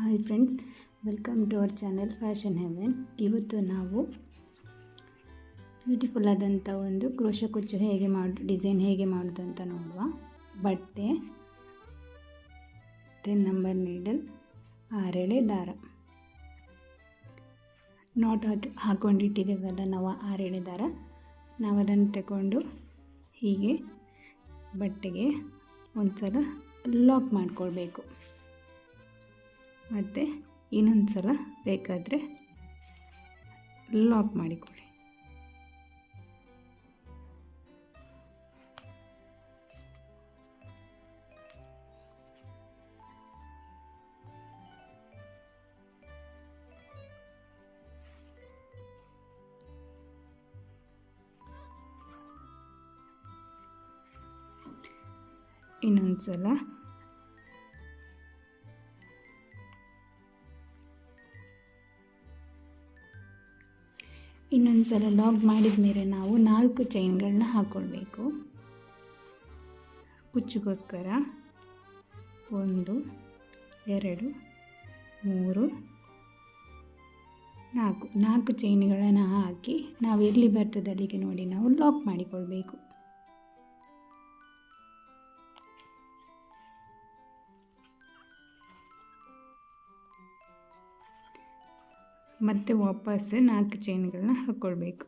Hi friends, welcome to our channel fashion heaven. ಇವತ್ತು ನಾವು beautiful ಆದಂಥ ಒಂದು ಕ್ರೋಶ ಕುಚ್ಚು ಡಿಸೈನ್ ಹೇಗೆ ಮಾಡೋದು ಅಂತ ನೋಡುವ. ಬಟ್ಟೆ 10 ನಂಬರ್ ನೀಡಲ್, 6 ಎಳೆ ದಾರ, ನಾಟ್ ಹಾಕೊಂಡಿಟ್ಟಿದ್ದೇವಲ್ಲ ನಾವು 6 ಎಳೆ ದಾರ, ನಾವು ಅದನ್ನು ತಗೊಂಡು ಹೀಗೆ ಬಟ್ಟೆಗೆ ಒಂದು ಸಲ ಲಾಕ್ ಮಾಡಿಕೊಳ್ಬೇಕು. ಮತ್ತು ಇನ್ನೊಂದು ಸಲ ಬೇಕಾದರೆ ಲಾಕ್ ಮಾಡಿಕೊಳ್ಳಿ. ಇನ್ನೊಂದು ಸಲ ಲಾಕ್ ಮಾಡಿದ ಮೇಲೆ ನಾವು 4 ಚೈನ್ಗಳನ್ನ ಹಾಕ್ಕೊಳ್ಬೇಕು. ಕುಚ್ಚಿಗೋಸ್ಕರ 1 2 3 4 ಚೈನ್ಗಳನ್ನು ಹಾಕಿ ನಾವು ಎಲ್ಲಿ ಬರ್ತದೆ ಅಲ್ಲಿಗೆ ನೋಡಿ ನಾವು ಲಾಕ್ ಮಾಡಿಕೊಳ್ಬೇಕು. ಮತ್ತು ವಾಪಸ್ 4 ಚೈನ್ಗಳನ್ನ ಹಾಕ್ಕೊಳ್ಬೇಕು.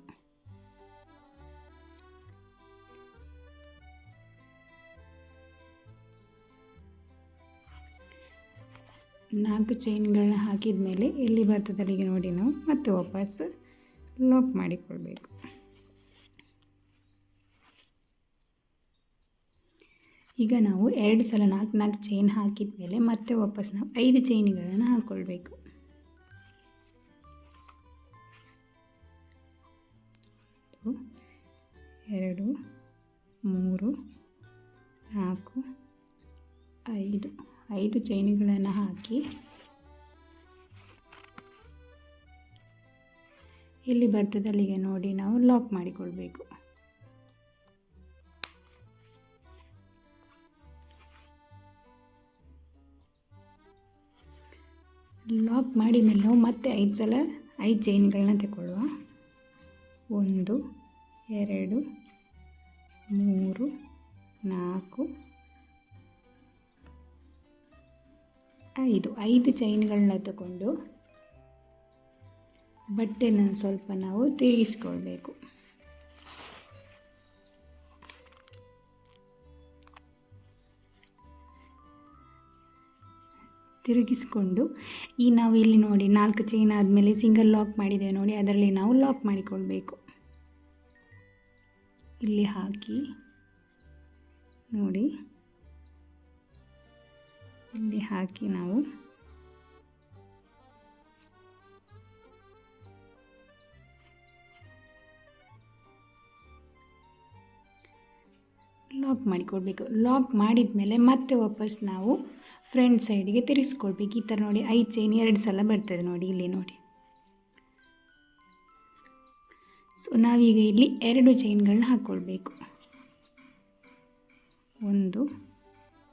ನಾಲ್ಕು ಚೈನ್ಗಳನ್ನ ಹಾಕಿದ ಮೇಲೆ ಎಲ್ಲಿ ಬರ್ತದೆ ಅಲ್ಲಿಗೆ ನೋಡಿ ನಾವು ಮತ್ತೆ ವಾಪಸ್ ಲಾಕ್ ಮಾಡಿಕೊಳ್ಬೇಕು. ಈಗ ನಾವು 2 ಸಲ 4 ಚೈನ್ ಹಾಕಿದ ಮೇಲೆ ಮತ್ತೆ ವಾಪಸ್ ನಾವು 5 ಚೈನ್ಗಳನ್ನು ಹಾಕ್ಕೊಳ್ಬೇಕು. 2 3 4 5 ಚೈನ್ಗಳನ್ನು ಹಾಕಿ ಎಲ್ಲಿ ಬರ್ತದೆ ಅಲ್ಲಿಗೆ ನೋಡಿ ನಾವು ಲಾಕ್ ಮಾಡಿಕೊಳ್ಬೇಕು. ಲಾಕ್ ಮಾಡಿದ ಮೇಲೆ ನಾವು ಮತ್ತೆ 5 ಸಲ 5 ಚೈನ್ಗಳನ್ನ ತಗೊಳ್ಳುವ. 1 2 3 4 5 ಚೈನ್ಗಳನ್ನ ತಗೊಂಡು ಬಟ್ಟೆನ ಸ್ವಲ್ಪ ನಾವು ತಿರುಗಿಸ್ಕೊಳ್ಬೇಕು. ತಿರುಗಿಸ್ಕೊಂಡು ನಾವು ಇಲ್ಲಿ ನೋಡಿ 4 ಚೈನ್ ಆದಮೇಲೆ ಸಿಂಗಲ್ ಲಾಕ್ ಮಾಡಿದ್ದೇವೆ ನೋಡಿ, ಅದರಲ್ಲಿ ನಾವು ಲಾಕ್ ಮಾಡಿಕೊಳ್ಬೇಕು. ಇಲ್ಲಿ ಹಾಕಿ ನೋಡಿ, ಇಲ್ಲಿ ಹಾಕಿ ನಾವು ಲಾಕ್ ಮಾಡಿಕೊಳ್ಬೇಕು. ಲಾಕ್ ಮಾಡಿದ ಮೇಲೆ ಮತ್ತೆ ವಾಪಸ್ ನಾವು ಫ್ರಂಟ್ ಸೈಡಿಗೆ ತಿರುಗಿಸ್ಕೊಳ್ಬೇಕು. ಈ ಥರ ನೋಡಿ 5 ಚೈನ್ 2 ಸಲ ಬರ್ತದೆ ನೋಡಿ, ಇಲ್ಲಿ ನೋಡಿ. ಸೊ ನಾವೀಗ ಇಲ್ಲಿ 2 ಚೈನ್ಗಳನ್ನ ಹಾಕ್ಕೊಳ್ಬೇಕು. 1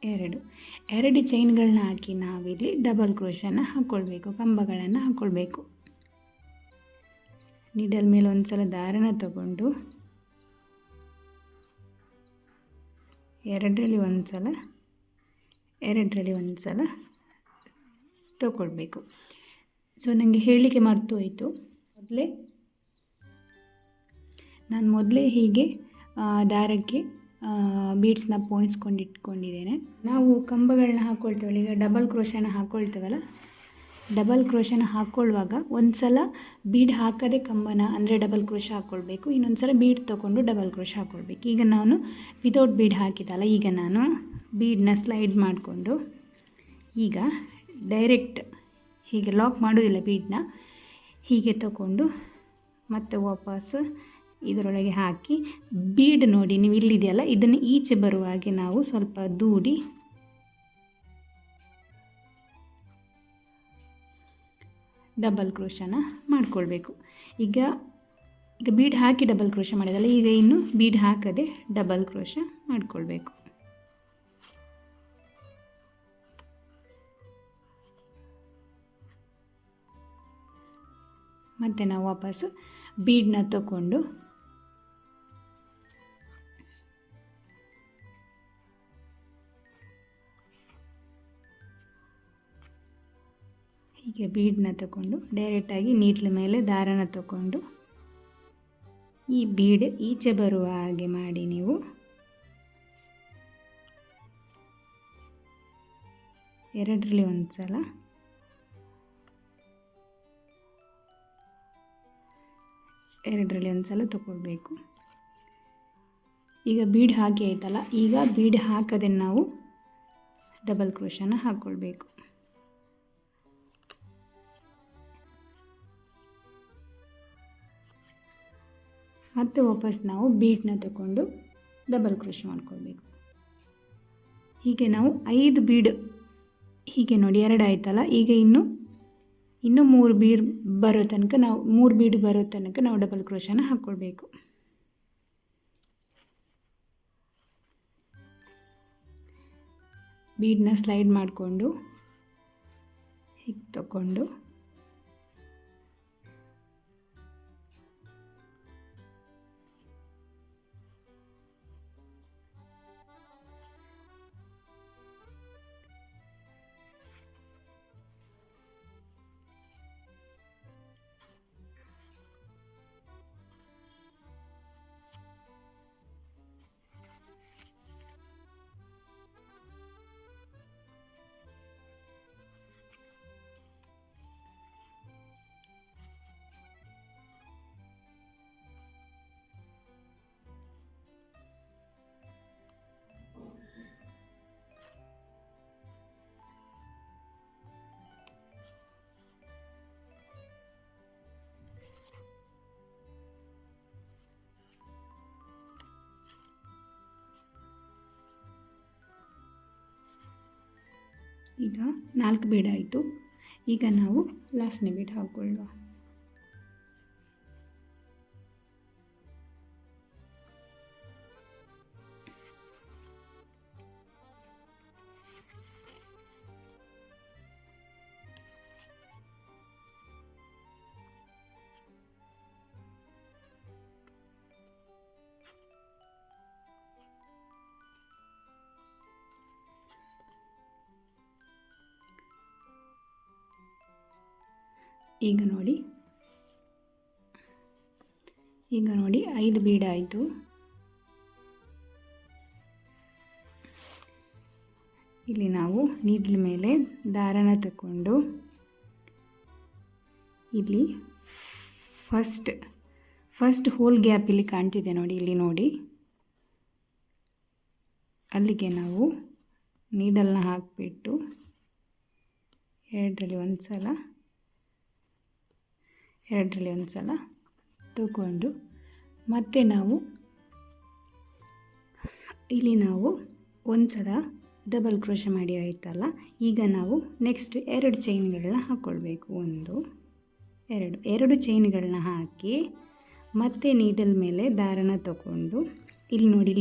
2 ಚೈನ್ಗಳನ್ನ ಹಾಕಿ ನಾವಿಲ್ಲಿ ಡಬಲ್ ಕ್ರೋಶನ ಹಾಕ್ಕೊಳ್ಬೇಕು, ಕಂಬಗಳನ್ನು ಹಾಕ್ಕೊಳ್ಬೇಕು. ನೀಡಲ್ ಮೇಲೆ ಒಂದು ಸಲ ದಾರನ ತಗೊಂಡು 2ರಲ್ಲಿ ಒಂದು ಸಲ ತಗೊಳ್ಬೇಕು. ಸೊ ನನಗೆ ಹೇಳಲಿಕ್ಕೆ ಮರೆತು ಹೋಯಿತು, ನಾನು ಮೊದಲೇ ಹೀಗೆ ದಾರಕ್ಕೆ ಬೀಡ್ಸ್ನ ಪೋಣಿಸ್ಕೊಂಡಿಟ್ಕೊಂಡಿದ್ದೇನೆ. ನಾವು ಕಂಬಗಳನ್ನ ಹಾಕ್ಕೊಳ್ತೇವಲ್ಲ, ಈಗ ಡಬಲ್ ಕ್ರೋಶನ ಹಾಕ್ಕೊಳ್ತೇವಲ್ಲ, ಡಬಲ್ ಕ್ರೋಶನ ಹಾಕ್ಕೊಳ್ಳುವಾಗ ಒಂದು ಸಲ ಬೀಡ್ ಹಾಕದೆ ಕಂಬನ ಅಂದರೆ ಡಬಲ್ ಕ್ರೋಶ ಹಾಕ್ಕೊಳ್ಬೇಕು, ಇನ್ನೊಂದು ಸಲ ಬೀಡ್ ತೊಗೊಂಡು ಡಬಲ್ ಕ್ರೋಶ ಹಾಕ್ಕೊಳ್ಬೇಕು. ಈಗ ನಾನು ವಿತೌಟ್ ಬೀಡ್ ಹಾಕಿದ್ದಲ್ಲ, ಈಗ ನಾನು ಬೀಡನ್ನ ಸ್ಲೈಡ್ ಮಾಡಿಕೊಂಡು ಈಗ ಡೈರೆಕ್ಟ್ ಹೀಗೆ ಲಾಕ್ ಮಾಡೋದಿಲ್ಲ, ಬೀಡನ್ನ ಹೀಗೆ ತಗೊಂಡು ಮತ್ತೆ ವಾಪಸ್ ಇದರೊಳಗೆ ಹಾಕಿ ಬೀಡ್ ನೋಡಿ ನೀವು ಇಲ್ಲಿದೆಯಲ್ಲ, ಇದನ್ನು ಈಚೆ ಬರುವ ಹಾಗೆ ನಾವು ಸ್ವಲ್ಪ ದೂಡಿ ಡಬಲ್ ಕ್ರೋಶನ ಮಾಡಿಕೊಳ್ಬೇಕು. ಈಗ ಬೀಡ್ ಹಾಕಿ ಡಬಲ್ ಕ್ರೋಶ ಮಾಡಿದಲ್ಲ, ಈಗ ಇನ್ನು ಬೀಡ್ ಹಾಕದೆ ಡಬಲ್ ಕ್ರೋಶ ಮಾಡಿಕೊಳ್ಬೇಕು. ಮತ್ತು ನಾವು ವಾಪಸ್ ಬೀಡನ್ನ ತಗೊಂಡು ಹೀಗೆ ಬೀಡನ್ನ ತಗೊಂಡು ಡೈರೆಕ್ಟಾಗಿ ನೀಡ್ಲ ಮೇಲೆ ದಾರನ ತಗೊಂಡು ಈ ಬೀಡ್ ಈಚೆ ಬರುವ ಹಾಗೆ ಮಾಡಿ ನೀವು ಎರಡರಲ್ಲಿ ಒಂದು ಸಲ ತಗೊಳ್ಬೇಕು. ಈಗ ಬೀಡ್ ಹಾಕಿ ಆಯ್ತಲ್ಲ, ಈಗ ಬೀಡ್ ಹಾಕದೆ ನಾವು ಡಬಲ್ ಕ್ರೋಶನ ಹಾಕ್ಕೊಳ್ಬೇಕು. ಮತ್ತು ವಾಪಸ್ ನಾವು ಬೀಡನ್ನ ತಗೊಂಡು ಡಬಲ್ ಕ್ರೋಶ ಮಾಡ್ಕೊಳ್ಬೇಕು. ಹೀಗೆ ನಾವು 5 ಬೀಡ್, ಹೀಗೆ ನೋಡಿ 2 ಆಯ್ತಲ್ಲ, ಈಗ ಇನ್ನೂ 3 ಬೀಡ್ ಬರೋ ತನಕ ನಾವು ಡಬಲ್ ಕ್ರೋಶನ ಹಾಕ್ಕೊಳ್ಬೇಕು. ಬೀಡನ್ನ ಸ್ಲೈಡ್ ಮಾಡಿಕೊಂಡು ಹೀಗೆ ತಗೊಂಡು ಈಗ 4 ಬೀಡ್ ಆಯಿತು. ಈಗ ನಾವು ಲಾಸ್ಟ್ನೇ ಬೀಡ್ ಹಾಕ್ಕೊಳ್ಳುವ. ಈಗ ನೋಡಿ 5 ಬೀಡ್ ಆಯಿತು. ಇಲ್ಲಿ ನಾವು ನೀಡ್ಲ್ ಮೇಲೆ ದಾರನ ತಗೊಂಡು ಇಲ್ಲಿ ಫಸ್ಟ್ ಹೋಲ್ ಗ್ಯಾಪ್ ಇಲ್ಲಿ ಕಾಣ್ತಿದೆ ನೋಡಿ, ಇಲ್ಲಿ ನೋಡಿ, ಅಲ್ಲಿಗೆ ನಾವು ನೀಡಲ್ನ ಹಾಕಿಬಿಟ್ಟು ಎರಡರಲ್ಲಿ ಒಂದು ಸಲ ತಗೊಂಡು ಮತ್ತೆ ನಾವು ಇಲ್ಲಿ ಒಂದು ಸಲ ಡಬಲ್ ಕ್ರೋಶ ಮಾಡಿ ಆಯ್ತಲ್ಲ, ಈಗ ನಾವು ನೆಕ್ಸ್ಟ್ 2 ಚೈನ್ಗಳನ್ನ ಹಾಕ್ಕೊಳ್ಬೇಕು. 1 2 ಚೈನ್ಗಳನ್ನ ಹಾಕಿ ಮತ್ತೆ ನೀಡಲ್ ಮೇಲೆ ದಾರನ ತಗೊಂಡು ಇಲ್ಲಿ ನೋಡಿ,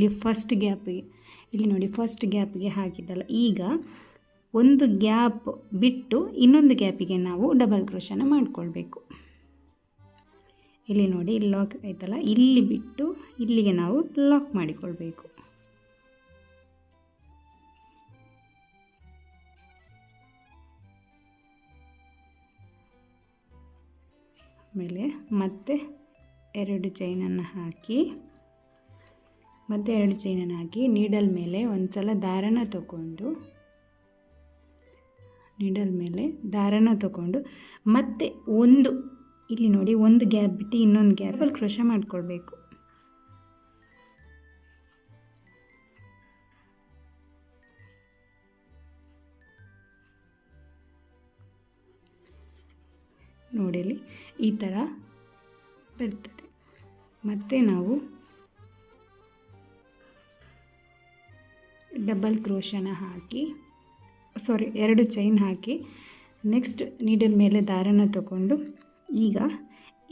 ಫಸ್ಟ್ ಗ್ಯಾಪಿಗೆ ಹಾಕಿದ್ದಲ್ಲ, ಈಗ ಒಂದು ಗ್ಯಾಪ್ ಬಿಟ್ಟು ಇನ್ನೊಂದು ಗ್ಯಾಪಿಗೆ ನಾವು ಡಬಲ್ ಕ್ರೋಶನ ಮಾಡಿಕೊಳ್ಬೇಕು. ಇಲ್ಲಿ ನೋಡಿ, ಇಲ್ಲಿ ಲಾಕ್ ಆಯ್ತಲ್ಲ, ಇಲ್ಲಿ ಬಿಟ್ಟು ಇಲ್ಲಿಗೆ ನಾವು ಲಾಕ್ ಮಾಡಿಕೊಳ್ಬೇಕು. ಆಮೇಲೆ ಮತ್ತೆ 2 ಚೈನನ್ನು ಹಾಕಿ ನೀಡಲ್ ಮೇಲೆ ಒಂದು ಸಲ ದಾರನ ತಗೊಂಡು ಮತ್ತೆ ಇಲ್ಲಿ ನೋಡಿ, ಒಂದು ಗ್ಯಾಪ್ ಬಿಟ್ಟು ಇನ್ನೊಂದು ಗ್ಯಾಪಲ್ಲಿ ಕ್ರೋಶ ಮಾಡಿಕೊಳ್ಬೇಕು. ನೋಡಿಲಿ ಈ ಥರ ಬರ್ತದೆ. ಮತ್ತೆ ನಾವು ಡಬಲ್ ಕ್ರೋಶನ ಹಾಕಿ 2 ಚೈನ್ ಹಾಕಿ ನೆಕ್ಸ್ಟ್ ನೀಡಲ್ ಮೇಲೆ ದಾರನ ತಗೊಂಡು ಈಗ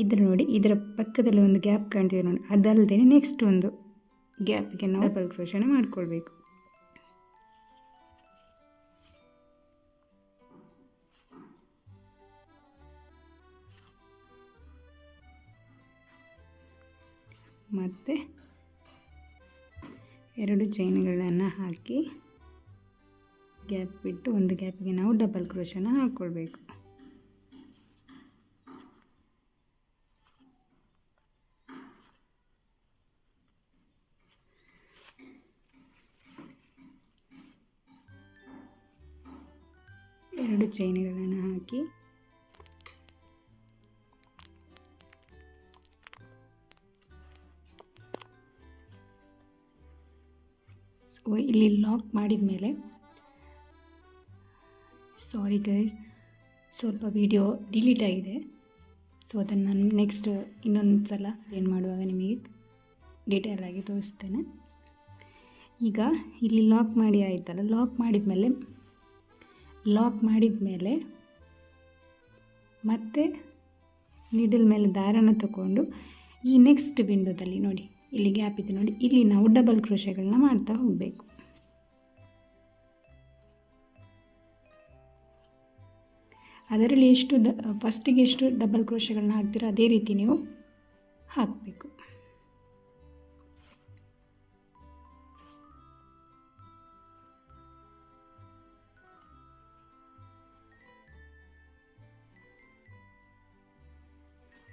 ಇದರ ಪಕ್ಕದಲ್ಲಿ ಒಂದು ಗ್ಯಾಪ್ ಕಾಣ್ತಿದೆ ನೋಡಿ, ಅದಲ್ಲದೆ ನೆಕ್ಸ್ಟ್ ಒಂದು ಗ್ಯಾಪಿಗೆ ನಾವು ಡಬಲ್ ಕ್ರೋಶನ ಮಾಡಿಕೊಳ್ಬೇಕು. ಮತ್ತು 2 ಚೈನ್ಗಳನ್ನು ಹಾಕಿ ಗ್ಯಾಪ್ ಬಿಟ್ಟು ಒಂದು ಗ್ಯಾಪಿಗೆ ನಾವು ಡಬಲ್ ಕ್ರೋಶನ ಹಾಕ್ಕೊಳ್ಬೇಕು. ಎರಡು ಚೈನ್ಗಳನ್ನು ಹಾಕಿ ಇಲ್ಲಿ ಲಾಕ್ ಮಾಡಿದ ಮೇಲೆ, ಸಾರಿ ಗೈಸ್, ಸ್ವಲ್ಪ ವಿಡಿಯೋ ಡಿಲೀಟ್ ಆಗಿದೆ. ಸೊ ಅದನ್ನು ನಾನು ನೆಕ್ಸ್ಟ್ ಇನ್ನೊಂದು ಸಲ ಏನು ಮಾಡುವಾಗ ನಿಮಗೆ ಡೀಟೇಲ್ ಆಗಿ ತೋರಿಸ್ತೇನೆ. ಈಗ ಇಲ್ಲಿ ಲಾಕ್ ಮಾಡಿ ಆಯಿತಲ್ಲ, ಲಾಕ್ ಮಾಡಿದ ಮೇಲೆ ಮತ್ತೆ ನೀಡಲ್ ಮೇಲೆ ದಾರನ ತಗೊಂಡು ಈ ನೆಕ್ಸ್ಟ್ ವಿಂಡೋದಲ್ಲಿ ನೋಡಿ, ಇಲ್ಲಿ ಗ್ಯಾಪ್ ಇದೆ ನೋಡಿ, ಇಲ್ಲಿ ನಾವು ಡಬಲ್ ಕ್ರೋಶೆಗಳನ್ನ ಮಾಡ್ತಾ ಹೋಗಬೇಕು. ಅದರಲ್ಲಿ ಫಸ್ಟಿಗೆ ಎಷ್ಟು ಡಬಲ್ ಕ್ರೋಶೆಗಳನ್ನ ಹಾಕ್ತೀರೋ ಅದೇ ರೀತಿ ನೀವು ಹಾಕಬೇಕು.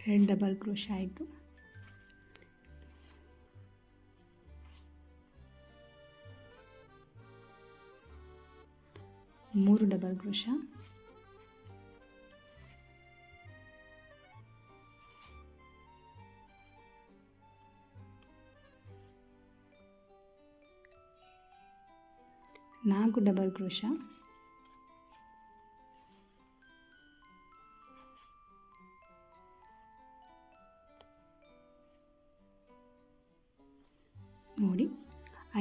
ಎರಡು ಡಬಲ್ ಕ್ರೋಶ ಆಯಿತು. ಮೂರು ಡಬಲ್ ಕ್ರೋಶ, ನಾಲ್ಕು ಡಬಲ್ ಕ್ರೋಶ, ನೋಡಿ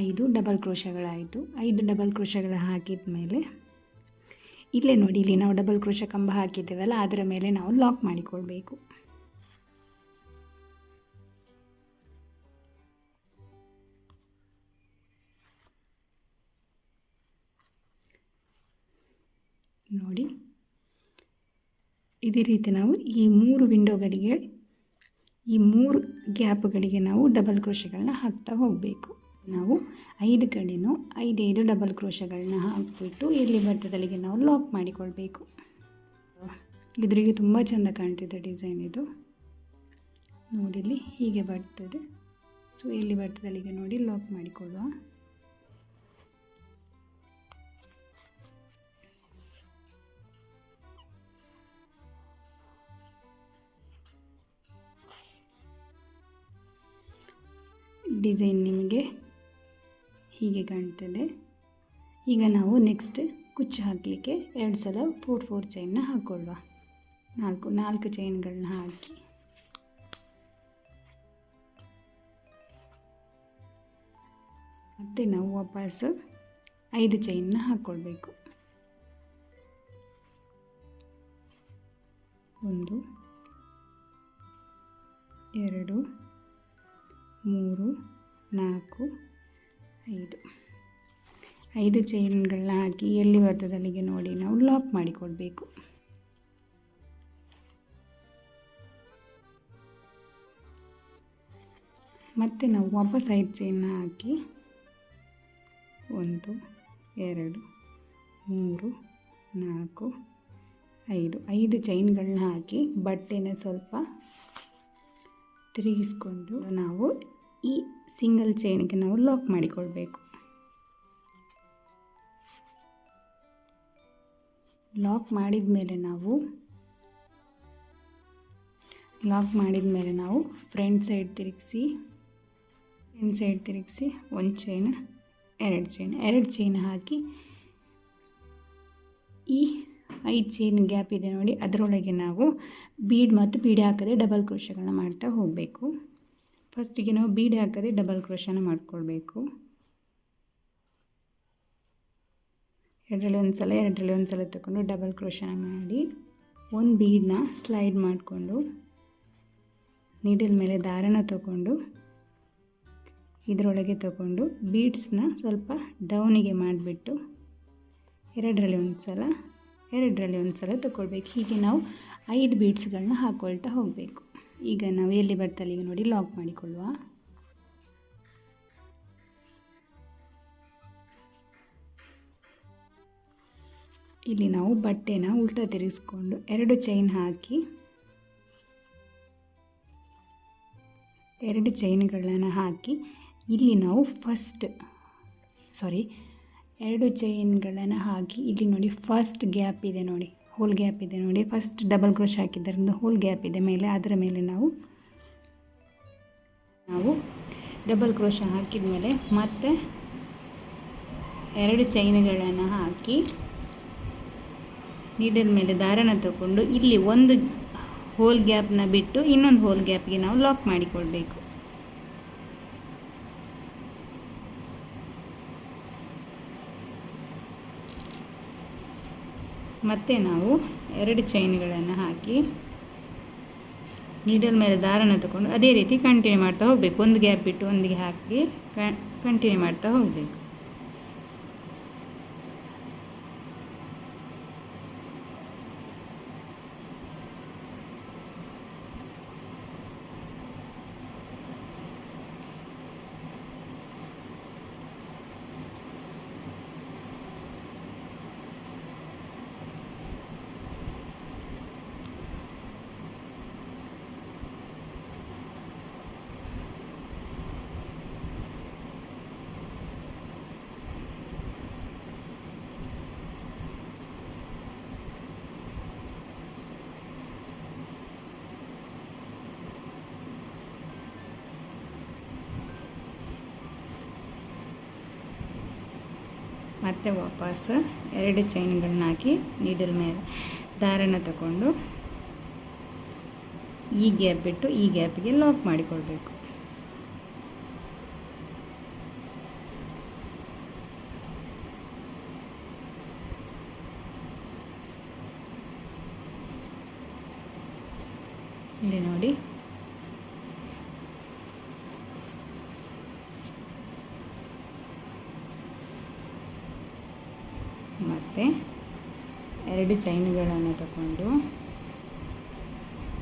5 ಡಬಲ್ ಕ್ರೋಶಗಳಾಯಿತು. 5 ಡಬಲ್ ಕ್ರೋಶಗಳ ಹಾಕಿದ ಮೇಲೆ ಇಲ್ಲೇ ನೋಡಿ, ಇಲ್ಲಿ ನಾವು ಡಬಲ್ ಕ್ರೋಶ ಕಂಬ ಹಾಕಿದ್ದೇವಲ್ಲ ಅದರ ಮೇಲೆ ನಾವು ಲಾಕ್ ಮಾಡಿಕೊಳ್ಬೇಕು. ನೋಡಿ ಇದೇ ರೀತಿ ನಾವು ಈ 3 ವಿಂಡೋಗಳಿಗೆ, ಈ 3 ಗ್ಯಾಪ್ಗಳಿಗೆ ನಾವು ಡಬಲ್ ಕ್ರೋಶಗಳನ್ನ ಹಾಕ್ತಾ ಹೋಗಬೇಕು. ನಾವು 5 ಕಡೆನೂ 5 ಡಬಲ್ ಕ್ರೋಶಗಳನ್ನ ಹಾಕಿಬಿಟ್ಟು ಇಲ್ಲಿ ಬರ್ತದಲ್ಲಿಗೆ ನಾವು ಲಾಕ್ ಮಾಡಿಕೊಳ್ಬೇಕು. ಇದ್ರಿಗೆ ತುಂಬ ಚೆಂದ ಕಾಣ್ತಿದೆ ಡಿಸೈನ್ ಇದು. ನೋಡಿಲಿ ಹೀಗೆ ಬರ್ತದೆ. ಸೊ ಇಲ್ಲಿ ಬರ್ತದಲ್ಲಿಗೆ ನೋಡಿ ಲಾಕ್ ಮಾಡಿಕೊಳ್ಳುವ. ಡಿಸೈನ್ ನಿಮಗೆ ಹೀಗೆ ಕಾಣ್ತದೆ. ಈಗ ನಾವು ನೆಕ್ಸ್ಟ್ ಕುಚ್ಚು ಹಾಕಲಿಕ್ಕೆ 2 ಸಲ 4 ಚೈನ್ನ ಹಾಕ್ಕೊಳ್ಳುವ. 4 ಚೈನ್ಗಳನ್ನ ಹಾಕಿ ಮತ್ತು ನಾವು ವಾಪಸ್ 5 ಚೈನ್ನ ಹಾಕ್ಕೊಳ್ಬೇಕು. 1 2 3 4 5 ಚೈನ್ಗಳನ್ನ ಹಾಕಿ ಎಲ್ಲಿ ಬರ್ತದೆ ಅಲ್ಲಿಗೆ ನೋಡಿ ನಾವು ಲಾಕ್ ಮಾಡಿಕೊಳ್ಬೇಕು. ಮತ್ತು ನಾವು ವಾಪಸ್ 5 ಚೈನ್ನ ಹಾಕಿ 1 2 3 4 5 ಚೈನ್ಗಳನ್ನ ಹಾಕಿ ಬಟ್ಟೆನ ಸ್ವಲ್ಪ ತಿರುಗಿಸ್ಕೊಂಡು ನಾವು ಈ ಸಿಂಗಲ್ ಚೈನ್ಗೆ ನಾವು ಲಾಕ್ ಮಾಡಿಕೊಳ್ಬೇಕು. ಲಾಕ್ ಮಾಡಿದ ಮೇಲೆ ನಾವು ಫ್ರಂಟ್ ಸೈಡ್ ತಿರುಗಿಸಿ 1 ಚೈನ್ 2 ಚೈನ್ ಹಾಕಿ ಈ 5 ಚೈನ್ ಗ್ಯಾಪ್ ಇದೆ ನೋಡಿ, ಅದರೊಳಗೆ ನಾವು ಬೀಡ್ ಮತ್ತು ಬೀಡೆ ಹಾಕದೆ ಡಬಲ್ ಕ್ರೋಶಗಳನ್ನ ಮಾಡ್ತಾ ಹೋಗಬೇಕು. ಫಸ್ಟಿಗೆ ನಾವು ಬೀಡೆ ಹಾಕದೆ ಡಬಲ್ ಕ್ರೋಶನ ಮಾಡ್ಕೊಳ್ಬೇಕು. ಎರಡರಲ್ಲಿ ಒಂದು ಸಲ ತಗೊಂಡು ಡಬಲ್ ಕ್ರೋಶನ ಮಾಡಿ ಒಂದು ಬೀಡನ್ನ ಸ್ಲೈಡ್ ಮಾಡಿಕೊಂಡು ನೀಡಲ್ ಮೇಲೆ ದಾರನ ತಗೊಂಡು ಇದರೊಳಗೆ ತಗೊಂಡು ಬೀಡ್ಸ್ನ ಸ್ವಲ್ಪ ಡೌನಿಗೆ ಮಾಡಿಬಿಟ್ಟು ಎರಡರಲ್ಲಿ ಒಂದು ಸಲ ತಗೊಳ್ಬೇಕು. ಹೀಗೆ ನಾವು 5 ಬೀಡ್ಸ್ಗಳನ್ನ ಹಾಕ್ಕೊಳ್ತಾ ಹೋಗಬೇಕು. ಈಗ ನಾವು ಎಲ್ಲಿ ಬರ್ತಲ್ಲಿ ಈಗ ನೋಡಿ ಲಾಕ್ ಮಾಡಿಕೊಳ್ಳುವ. ಇಲ್ಲಿ ನಾವು ಬಟ್ಟೆನ ಉಲ್ಟಾ ತಿರುಗಿಸ್ಕೊಂಡು 2 ಚೈನ್ ಹಾಕಿ 2 ಚೈನ್ಗಳನ್ನು ಹಾಕಿ ಇಲ್ಲಿ ನಾವು 2 ಚೈನ್ಗಳನ್ನು ಹಾಕಿ ಇಲ್ಲಿ ನೋಡಿ ಫಸ್ಟ್ ಗ್ಯಾಪ್ ಇದೆ ನೋಡಿ, ಹೋಲ್ ಗ್ಯಾಪ್ ಇದೆ ನೋಡಿ, ಫಸ್ಟ್ ಡಬಲ್ ಕ್ರೋಶ್ ಹಾಕಿದ್ದರಿಂದ ಹೋಲ್ ಗ್ಯಾಪ್ ಇದೆ ಮೇಲೆ, ಅದರ ಮೇಲೆ ನಾವು ಡಬಲ್ ಕ್ರೋಶ ಹಾಕಿದ ಮೇಲೆ ಮತ್ತೆ 2 ಚೈನ್ಗಳನ್ನು ಹಾಕಿ ನೀಡಲ್ ಮೇಲೆ ದಾರನ ತಗೊಂಡು ಇಲ್ಲಿ ಒಂದು ಹೋಲ್ ಗ್ಯಾಪ್ನ ಬಿಟ್ಟು ಇನ್ನೊಂದು ಹೋಲ್ ಗ್ಯಾಪ್ಗೆ ನಾವು ಲಾಕ್ ಮಾಡಿಕೊಳ್ಬೇಕು. ಮತ್ತೆ ನಾವು 2 ಚೈನ್ಗಳನ್ನು ಹಾಕಿ ನೀಡಲ್ ಮೇಲೆ ದಾರನ ತಗೊಂಡು ಅದೇ ರೀತಿ ಕಂಟಿನ್ಯೂ ಮಾಡ್ತಾ ಹೋಗಬೇಕು. ಒಂದು ಗ್ಯಾಪ್ ಬಿಟ್ಟು ಒಂದಿಗೆ ಹಾಕಿ ಕಂಟಿನ್ಯೂ ಮಾಡ್ತಾ ಹೋಗಬೇಕು. ಮತ್ತೆ ವಾಪಸ್ 2 ಚೈನ್ಗಳನ್ನ ಹಾಕಿ ನೀಡಲ್ ಮೇಲೆ ದಾರನ ತಗೊಂಡು ಈ ಗ್ಯಾಪ್ ಬಿಟ್ಟು ಈ ಗ್ಯಾಪಿಗೆ ಲಾಕ್ ಮಾಡಿಕೊಳ್ಬೇಕು. ಇಲ್ಲಿ ನೋಡಿ ಮತ್ತು 2 ಚೈನ್ಗಳನ್ನು ತಗೊಂಡು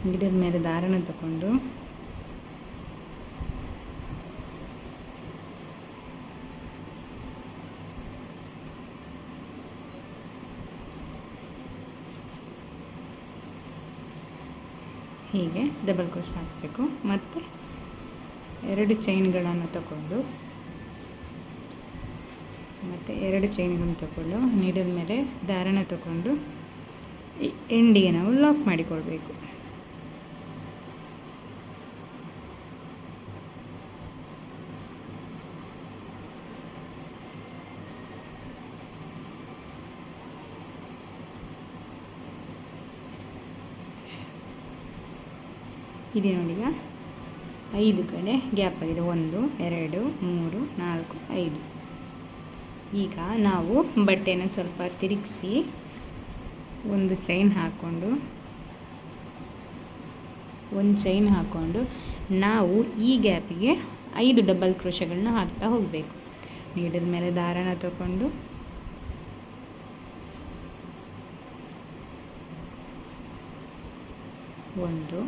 ನೀಡಲ್ ಮೇಲೆ ದಾರನ ತಗೊಂಡು ಹೀಗೆ ಡಬಲ್ ಕ್ರೋಶ್ ಹಾಕಬೇಕು. ಮತ್ತು 2 ಚೈನ್ಗಳನ್ನು ತಗೊಂಡು ಮತ್ತು 2 ಚೈನ್ಗಳನ್ನು ತಗೊಂಡು ನೀಡಲ್ ಮೇಲೆ ದಾರನ ತಗೊಂಡು ಎಂಡಿಗೆ ನಾವು ಲಾಕ್ ಮಾಡಿಕೊಳ್ಬೇಕು. ಇಲ್ಲಿ ನೋಡಿ ಈಗ 5 ಕಡೆ ಗ್ಯಾಪ್ ಆಗಿದೆ, 1 2 3 4 5. ಈಗ ನಾವು ಬಟ್ಟೆನ ಸ್ವಲ್ಪ ತಿರುಗಿಸಿ ಒಂದು ಚೈನ್ ಹಾಕ್ಕೊಂಡು ನಾವು ಈ ಗ್ಯಾಪಿಗೆ 5 ಡಬಲ್ ಕ್ರೋಶಗಳನ್ನ ಹಾಕ್ತಾ ಹೋಗಬೇಕು. ನೀಡಲ್ ಮೇಲೆ ದಾರನ ತಗೊಂಡು ಒಂದು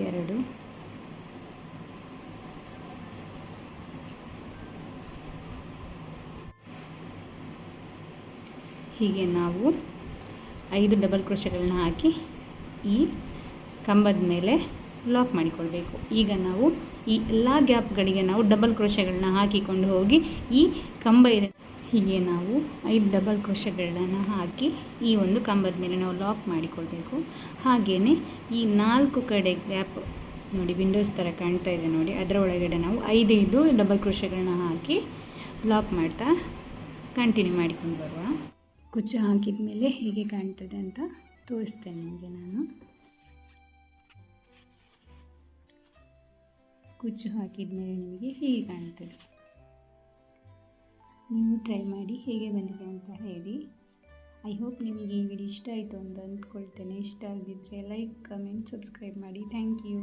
2 ಹೀಗೆ ನಾವು 5 ಡಬಲ್ ಕ್ರೋಶಗಳನ್ನ ಹಾಕಿ ಈ ಕಂಬದ ಮೇಲೆ ಲಾಕ್ ಮಾಡಿಕೊಳ್ಬೇಕು. ಈಗ ನಾವು ಈ ಎಲ್ಲ ಗ್ಯಾಪ್ಗಳಿಗೆ ನಾವು ಡಬಲ್ ಕ್ರೋಶಗಳನ್ನ ಹಾಕಿಕೊಂಡು ಹೋಗಿ ಈ ಕಂಬ ಇದೆ ಹೀಗೆ ನಾವು 5 ಡಬಲ್ ಕ್ರೋಶಗಳನ್ನು ಹಾಕಿ ಈ ಒಂದು ಕಂಬದ ಮೇಲೆ ನಾವು ಲಾಕ್ ಮಾಡಿಕೊಳ್ಬೇಕು. ಹಾಗೆಯೇ ಈ 4 ಕಡೆ ಗ್ಯಾಪ್ ನೋಡಿ, ವಿಂಡೋಸ್ ಥರ ಕಾಣ್ತಾ ಇದೆ ನೋಡಿ, ಅದರ ಒಳಗಡೆ ನಾವು 5 ಡಬಲ್ ಕ್ರೋಶಗಳನ್ನ ಹಾಕಿ ಲಾಕ್ ಮಾಡ್ತಾ ಕಂಟಿನ್ಯೂ ಮಾಡಿಕೊಂಡು ಬರುವ. ಕುಚ್ಚು ಹಾಕಿದ ಮೇಲೆ ಹೇಗೆ ಕಾಣ್ತದೆ ಅಂತ ತೋರಿಸ್ತೇನೆ ನಿಮಗೆ ನಾನು. ಕುಚ್ಚು ಹಾಕಿದ ಮೇಲೆ ನಿಮಗೆ ಹೀಗೆ ಕಾಣ್ತದೆ. ನೀವು ಟ್ರೈ ಮಾಡಿ ಹೇಗೆ ಬಂದಿದೆ ಅಂತ ಹೇಳಿ. ಐ ಹೋಪ್ ನಿಮಗೆ ಈ ವಿಡಿಯೋ ಇಷ್ಟ ಆಯಿತು ಅಂತ ಅಂದ್ಕೊಳ್ತೇನೆ. ಇಷ್ಟ ಆಗಿದ್ದರೆ ಲೈಕ್, ಕಮೆಂಟ್, ಸಬ್ಸ್ಕ್ರೈಬ್ ಮಾಡಿ. Thank you.